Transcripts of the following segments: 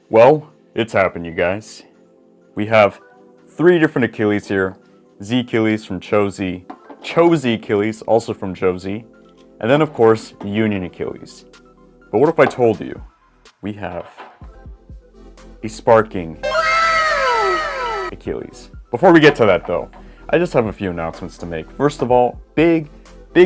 Well, it's happened, you guys. We have 3 different Achilles here. Z Achilles from Chozi, Chozi Achilles, also from Chozi, and then of course, Union Achilles. But what if I told you we have a Sparking Achilles? Before we get to that though, I just have a few announcements to make. First of all, big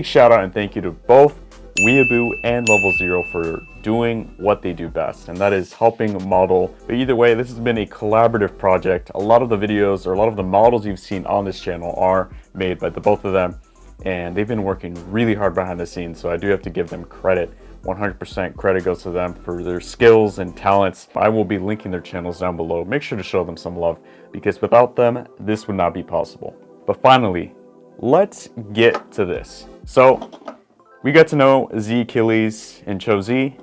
shout out and thank you to both Weeaboo and Level Zero for doing what they do best, and that is helping model. But either way, this has been a collaborative project. A lot of the videos or a lot of the models you've seen on this channel are made by the both of them, and they've been working really hard behind the scenes, so I do have to give them credit. 100% credit goes to them for their skills and talents. I will be linking their channels down below. Make sure to show them some love, because without them, this would not be possible. But finally, let's get to this. So we got to know Z Achilles and Chozi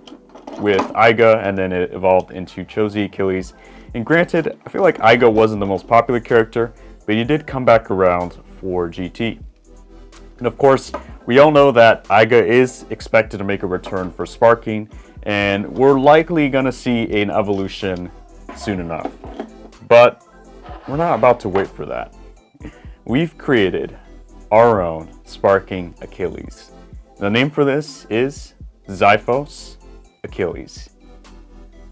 with Iga, and then it evolved into Chozi Achilles. And granted, I feel like Iga wasn't the most popular character, but he did come back around for GT. And of course, we all know that Iga is expected to make a return for Sparking, and we're likely gonna see an evolution soon enough. But we're not about to wait for that. We've created our own Sparking Achilles. The name for this is Xiphon Achilles.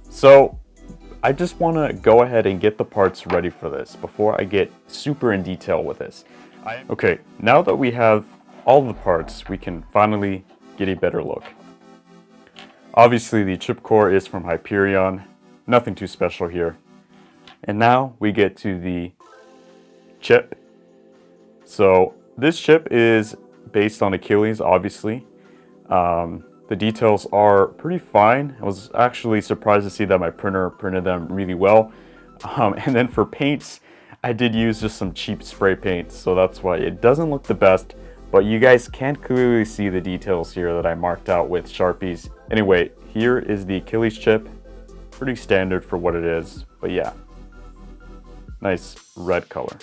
So I just want to go ahead and get the parts ready for this before I get super in detail with this. Okay, now that we have all the parts, we can finally get a better look. Obviously the chip core is from Hyperion, nothing too special here. And now we get to the chip. So this chip is based on Achilles, obviously. The details are pretty fine. I was actually surprised to see that my printer printed them really well. And then for paints, I did use just some cheap spray paint, so that's why it doesn't look the best, but you guys can clearly see the details here that I marked out with Sharpies. Anyway, here is the Achilles chip. Pretty standard for what it is, but yeah. Nice red color.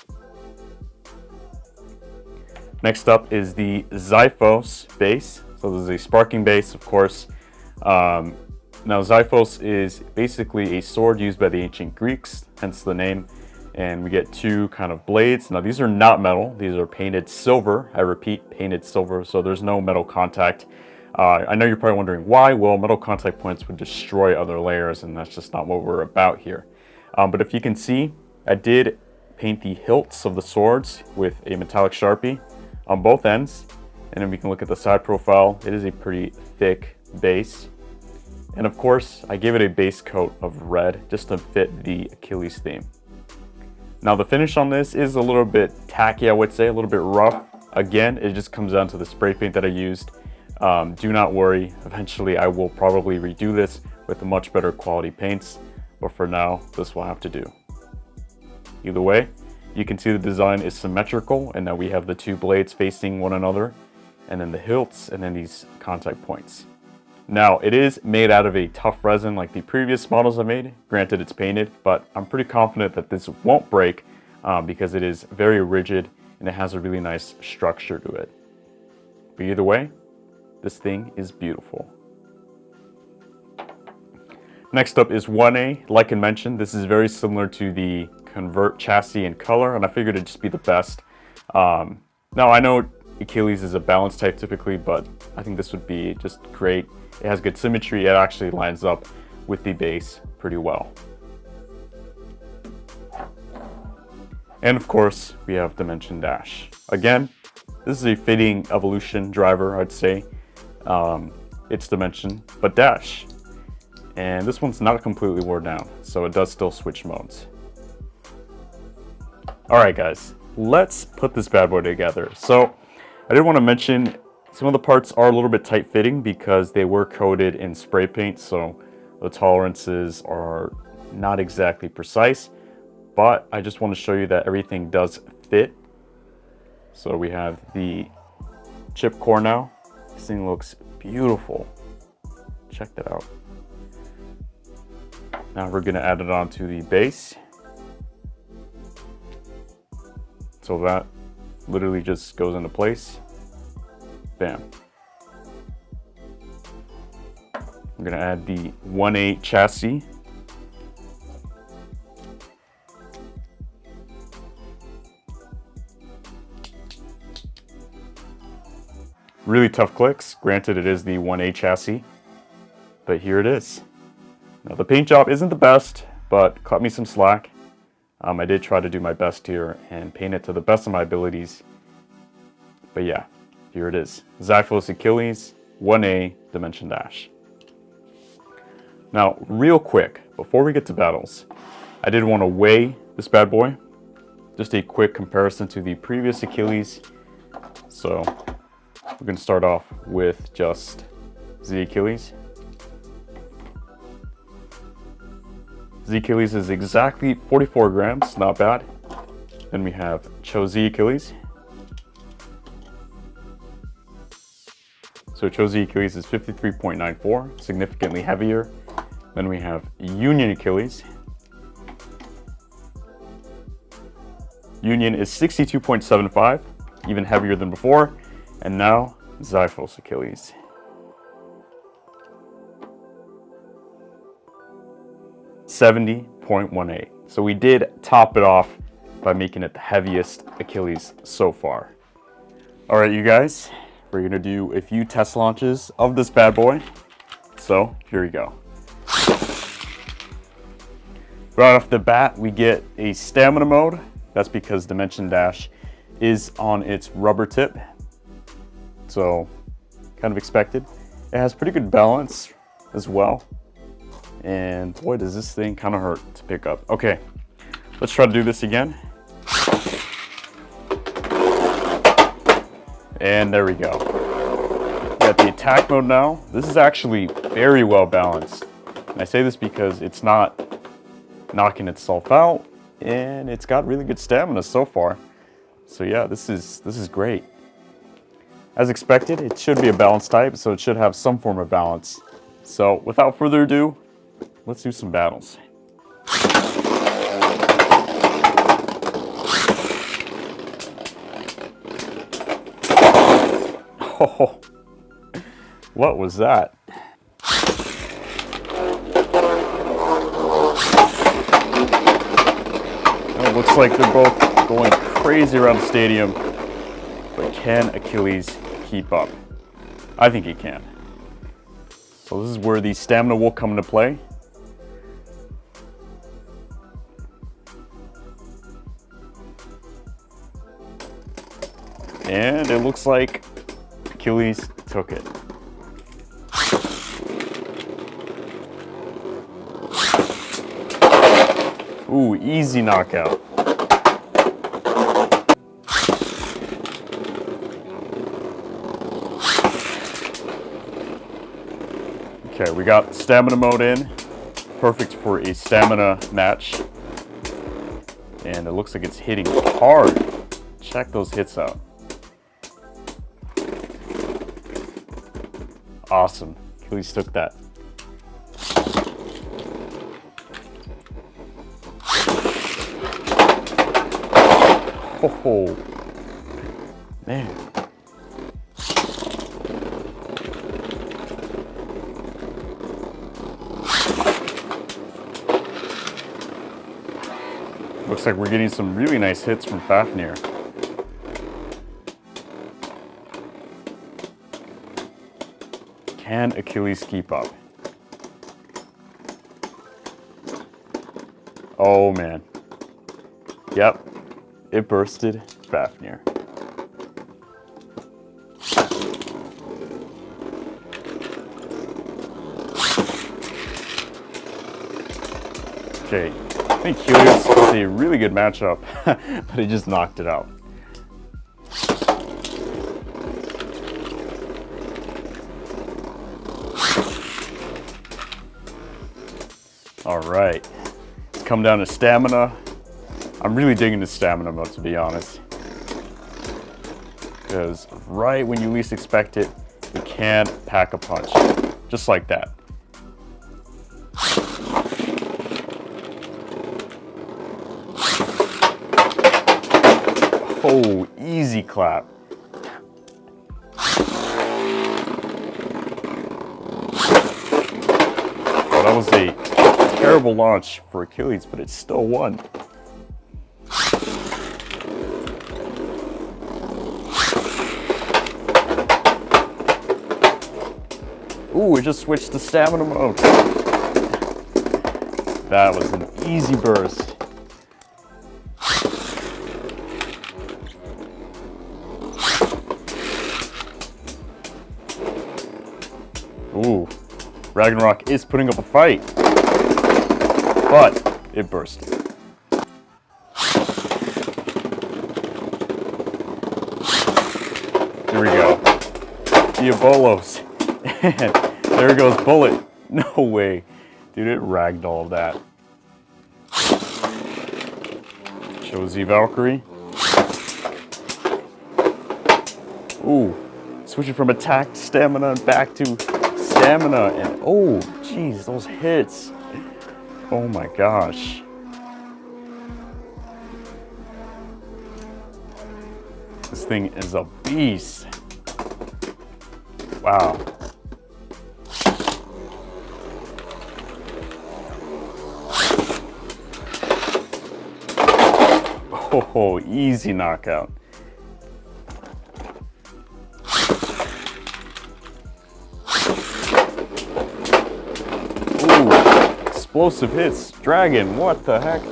Next up is the Xiphon base. So this is a Sparking base, of course. Now Xiphon is basically a sword used by the ancient Greeks, hence the name. And we get 2 kind of blades. Now these are not metal, these are painted silver. I repeat, painted silver, so there's no metal contact. I know you're probably wondering why. Well, metal contact points would destroy other layers, and that's just not what we're about here. But if you can see, I did paint the hilts of the swords with a metallic Sharpie on both ends, and then we can look at the side profile. It is a pretty thick base, and of course I gave it a base coat of red just to fit the Achilles theme. Now the finish on this is a little bit tacky, I would say, a little bit rough. Again, it just comes down to the spray paint that I used. Do not worry, eventually I will probably redo this with much better quality paints, but for now this will have to do. Either way, you can see the design is symmetrical, and that we have the 2 blades facing one another, and then the hilts, and then these contact points. Now, it is made out of a tough resin like the previous models I made. Granted, it's painted, but I'm pretty confident that this won't break because it is very rigid and it has a really nice structure to it. But either way, this thing is beautiful. Next up is 1A. Like I mentioned, this is very similar to the Convert chassis and color, and I figured it'd just be the best. Now I know Achilles is a balance type typically, but I think this would be just great. It has good symmetry. It actually lines up with the base pretty well. And of course, we have Dimension Dash. Again, this is a fitting evolution driver, I'd say. It's Dimension, but Dash. And this one's not completely worn down, so it does still switch modes. Alright guys, let's put this bad boy together. So I did want to mention some of the parts are a little bit tight fitting because they were coated in spray paint, so the tolerances are not exactly precise, but I just want to show you that everything does fit. So we have the chip core now. This thing looks beautiful. Check that out. Now we're going to add it onto the base. So that literally just goes into place. Bam. I'm gonna add the 1/8 chassis. Really tough clicks. Granted, it is the 1A chassis, but here it is. Now, the paint job isn't the best, but cut me some slack. I did try to do my best here and paint it to the best of my abilities. But yeah, here it is. Xiphon Achilles, 1A Dimension Dash. Now, real quick, before we get to battles, I did want to weigh this bad boy. Just a quick comparison to the previous Achilles. So, we're going to start off with just the Achilles. The Achilles is exactly 44 grams, not bad. Then we have Cho-Z Achilles. So Cho-Z Achilles is 53.94, significantly heavier. Then we have Union Achilles. Union is 62.75, even heavier than before. And now, Xiphon Achilles. $70.18. So we did top it off by making it the heaviest Achilles so far. All right, you guys, we're gonna do a few test launches of this bad boy. So here we go. Right off the bat, we get a stamina mode. That's because Dimension Dash is on its rubber tip. So kind of expected. It has pretty good balance as well. And boy, does this thing kind of hurt to pick up. Okay, let's try to do this again. And there we go. Got the attack mode now. This is actually very well balanced. And I say this because it's not knocking itself out, and it's got really good stamina so far. So yeah, this is great. As expected, it should be a balance type, so it should have some form of balance. So without further ado, let's do some battles. Oh, what was that? It looks like they're both going crazy around the stadium, but can Achilles keep up? I think he can. So this is where the stamina will come into play. And it looks like Achilles took it. Ooh, easy knockout. Okay, we got stamina mode in. Perfect for a stamina match. And it looks like it's hitting hard. Check those hits out. Awesome. Achilles took that. Oh, man. Looks like we're getting some really nice hits from Fafnir. Can Achilles keep up? Oh man. Yep, it bursted Fafnir. Okay, I think Helios is a really good matchup, but he just knocked it out. All right, it's come down to stamina. I'm really digging the stamina mode, to be honest. Because right when you least expect it, you can pack a punch. Just like that. Oh, easy clap. Oh, that was a terrible launch for Achilles, but it still won. Ooh, it just switched to stamina mode. That was an easy burst. Ooh, Ragnarok is putting up a fight, but it burst. Here we go. Diabolos. And there goes Bullet. No way. Dude, it ragdolled that. Shows the Valkyrie. Ooh. Switching from attack stamina back to stamina. And oh, jeez, those hits. Oh my gosh. This thing is a beast. Wow. Oh, easy knockout. Ooh, explosive hits. Dragon, what the heck?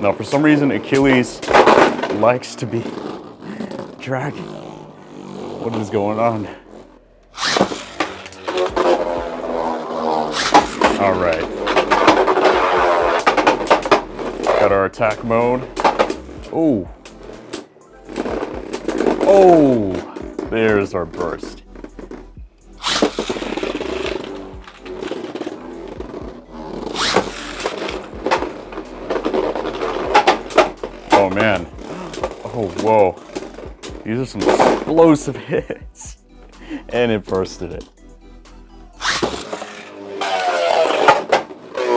Now, for some reason, Achilles likes to be dragging. What is going on? All right. Got our attack mode. Oh. Oh, there's our burst. Oh man. Oh, whoa. These are some explosive hits. And it bursted it.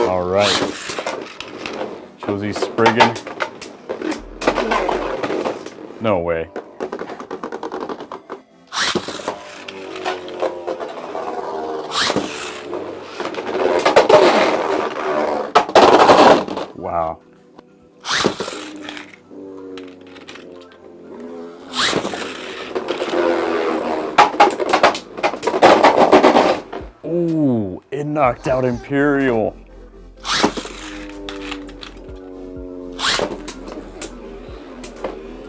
Alright. Shows Spriggan. No way. Wow. Ooh, it knocked out Imperial.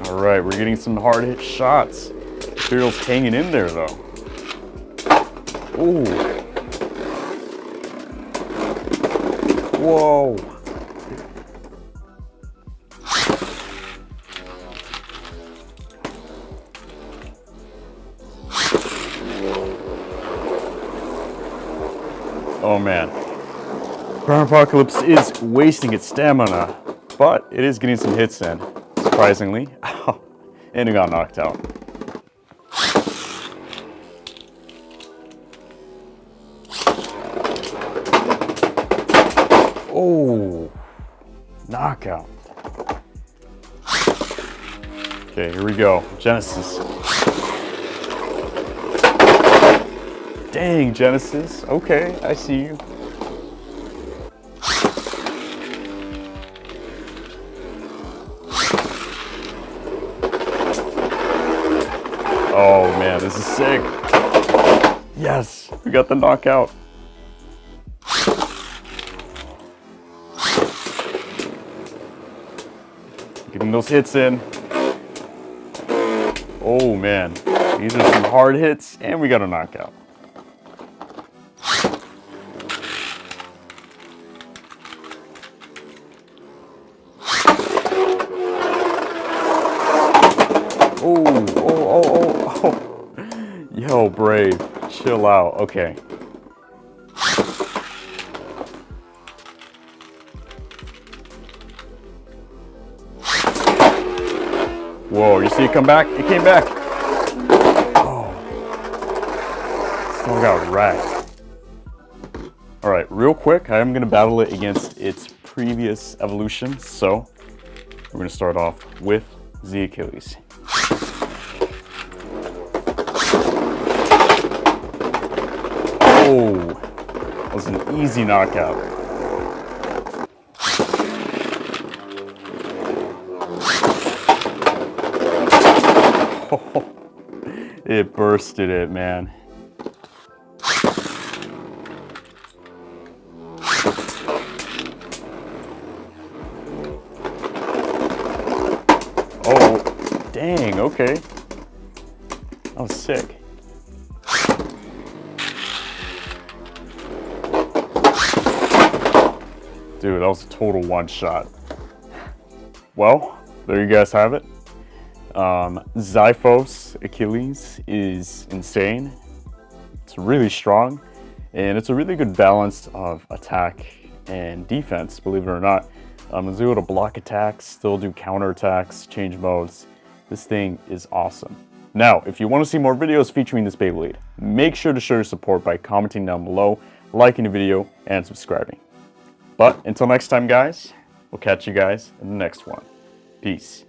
All right, we're getting some hard hit shots. Imperial's hanging in there though. Ooh. Whoa. Oh man. Crown Apocalypse is wasting its stamina, but it is getting some hits in, surprisingly. And it got knocked out. Oh, knockout. Okay, here we go. Genesis. Dang, Genesis. Okay, I see you. Oh man, this is sick. Yes, we got the knockout. Getting those hits in. Oh man, these are some hard hits, and we got a knockout. Oh. Yo, Brave, chill out. Okay. Whoa, you see it come back? It came back. Oh. Still got wrecked. All right, real quick, I am going to battle it against its previous evolution. So we're going to start off with the Achilles. Oh, that was an easy knockout. It bursted it, man. Oh, dang, okay. That was sick. Dude, that was a total one shot. Well, there you guys have it. Xiphon Achilles is insane. It's really strong, and it's a really good balance of attack and defense, believe it or not. It's able to block attacks, still do counter attacks, change modes. This thing is awesome. Now, if you want to see more videos featuring this Beyblade, make sure to show your support by commenting down below, liking the video, and subscribing. But until next time, guys, we'll catch you guys in the next one. Peace.